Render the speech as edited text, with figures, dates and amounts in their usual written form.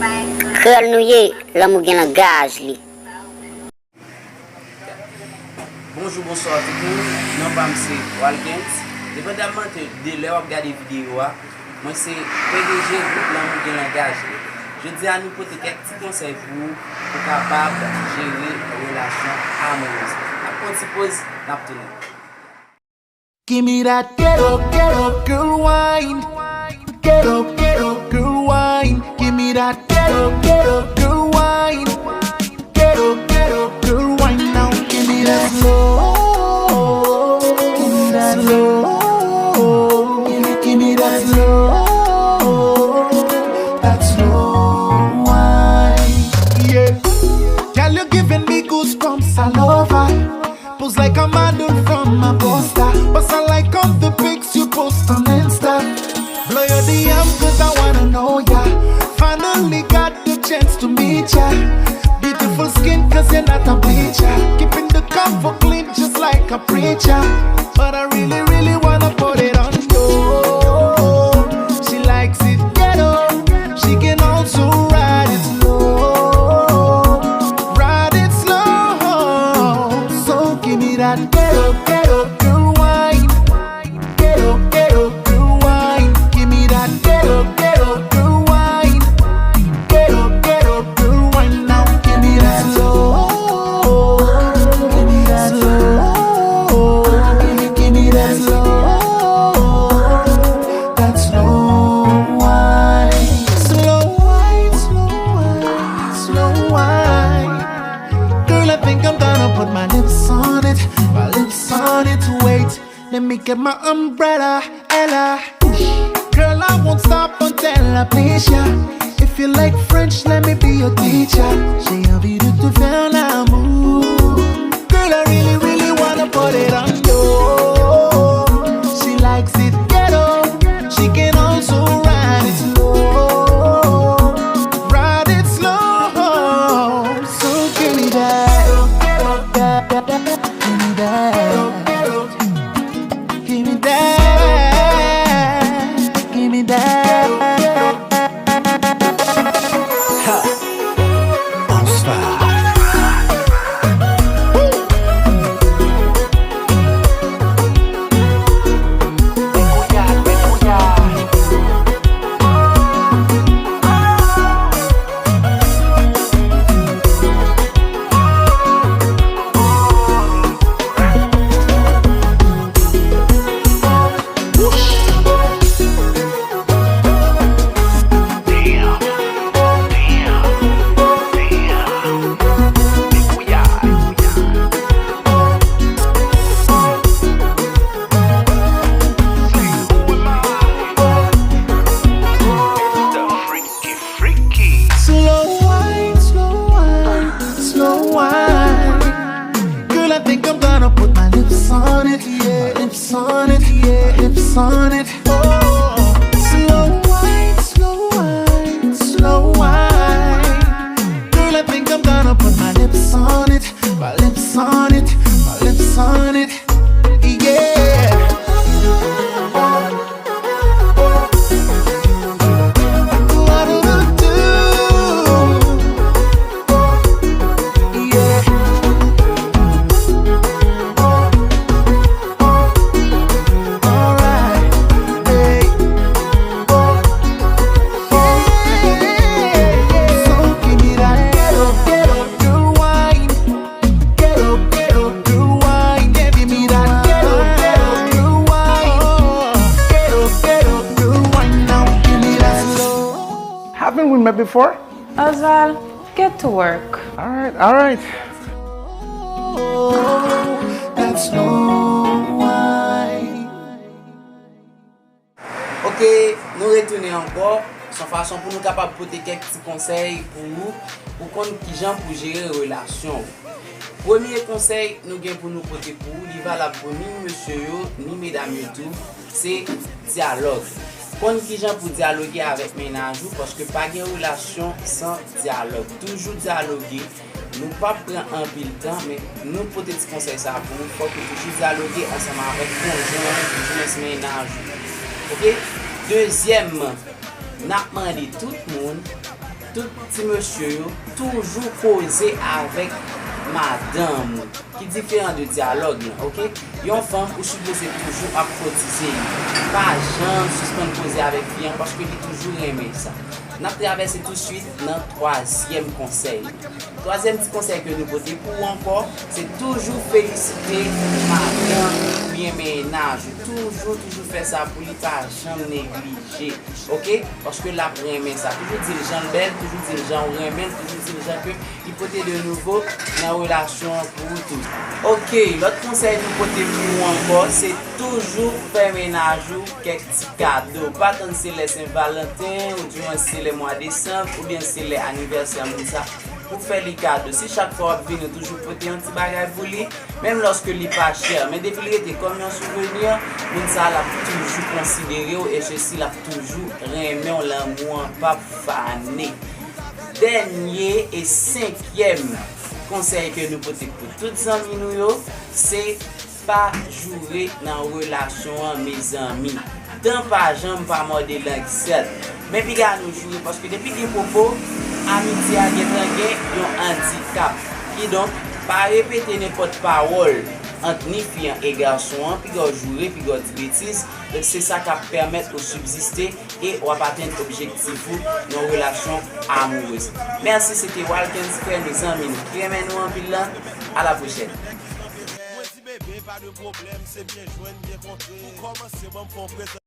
Krel nou ye, la mou gen lan gaz li. Bonjour, bonsoir tout le monde. Non, pas c'est Walkins. Dépendamment de l'heure de regarder vidéo, moi c'est PDG groupe l'amour de langage. Je dis à nous pour quelques petits conseils pour capable gérer une relation amoureuse. Après on se pose, n'abtenez. Give me that ghetto girl wine. Ghetto girl wine. Give me that ghetto girl wine. Ghetto girl wine now. Give me that slow. Give me that slow. Give me that slow. That slow wine. Yeah. Girl, you're giving me goosebumps all over. Pose like a model from a poster. But I like all the pics you post on Insta. Blow your DM cause I wanna know ya. Finally got the chance to meet ya. Beautiful skin cause you're not a bleacher. Keeping the comfort clean just like a preacher. But I really wanna put it on you. She likes it ghetto. She can also ride it slow. Ride it slow. So give me that ghetto girl wine. Ghetto girl wine. Give me that ghetto girl wine. Ghetto girl wine now. Give me that slow. Give me that slow. Give me that slow. That slow wine. Slow wine, slow wine, slow wine. Girl, I think I'm gonna put my lips on it. My lips on it, wait. Let me get my umbrella, Ella. Girl, I won't stop until I please ya. If you like French, let me be your teacher. J'ai envie de te faire l'amour. Girl, I really wanna put it on you. She likes it ghetto. She can also ride it slow. Ride it slow. So give me that. Give me that. Give me that. Give me that. Bonsoir. Slow wine, slow wine, slow wine. Girl, I think I'm gonna put my lips on it, yeah. Lips on it, yeah. Lips on it. Oh, slow wine, slow wine, slow wine. Girl, I think I'm gonna put my lips on it, my lips on it, my lips on it, yeah. What do I do? Yeah. Alright, hey. So give me that ghetto girl wine. Ghetto girl wine. Yeah, give me that ghetto girl wine. Ghetto girl wine now. Give me that slow. Haven't we met before? Oswald, get to work. All right. That slow wine. Ok, nous retournons encore. Sans façon pour nous capables de porter quelques petits conseils pour nous, pour qu'on qui gens pour gérer relation. Premier conseil, nous gagnons pour nous porter pour vous, il va la pour ni monsieur yo, ni mesdames yo tout, c'est dialogue. Qu'on qui gens pour dialoguer avec ménage parce que pas de relation sans dialogue. Toujours dialoguer. Nous pas prendre un peu de temps, mais nous porter des conseils ça pour nous, faut que toujours dialoguer ensemble avec conjoint, ménage. Ok? Deuxième, n'a demandé tout le monde tout petit monsieur yo toujours causer avec madame qui différent de dialogue là, OK? Yon femme ou supposé toujours à cotiser. Pas jamais suspendre causer avec client parce que il toujours aimé ça. N'a traversé tout de suite dans troisième conseil. Troisième petit conseil que nous portons pour encore, c'est toujours féliciter madame bien ménage. Toujours faire ça pour lui pas jamais négliger. OK? Parce que la première ça, toujours dire les gens belles, toujours dire les gens remettent, toujours dire les gens que il peut être de nouveau dans la relation pour tout. OK, l'autre conseil nous portons pour encore, c'est toujours faire ménage ou quelques petits cadeaux. Pas tant c'est les Saint-Valentin ou du moins c'est les mois de décembre ou bien c'est les anniversaires comme ça. Pour faire les cadeaux, si chaque fois vous venez toujours porter un petit bagage pour lui, même lorsque il n'est pas cher, mais depuis qu'il était comme un souvenir, ça l'a toujours considéré et ceci l'a toujours remis l'amour pas fané. Dernier et cinquième conseil que nous portons pour tous les amis nous, c'est pas jouer dans la relation mes amis. Tant pas jamais pas morder l'anxiété. Mais puis nous jouer parce que depuis qu'il propos amitié a un handicap qui donc pas répéter n'importe parole entre ni filles et garçons puis jouer puis dire bêtises. Donc c'est ça qui permet de subsister et on va atteindre l'objectif dans une relation amoureuse. Merci, c'était Walkens Frère mes amis. Nous en pile là. À la prochaine. Pas de problème, c'est bien joindre, bien compter. Pour commencer, bon,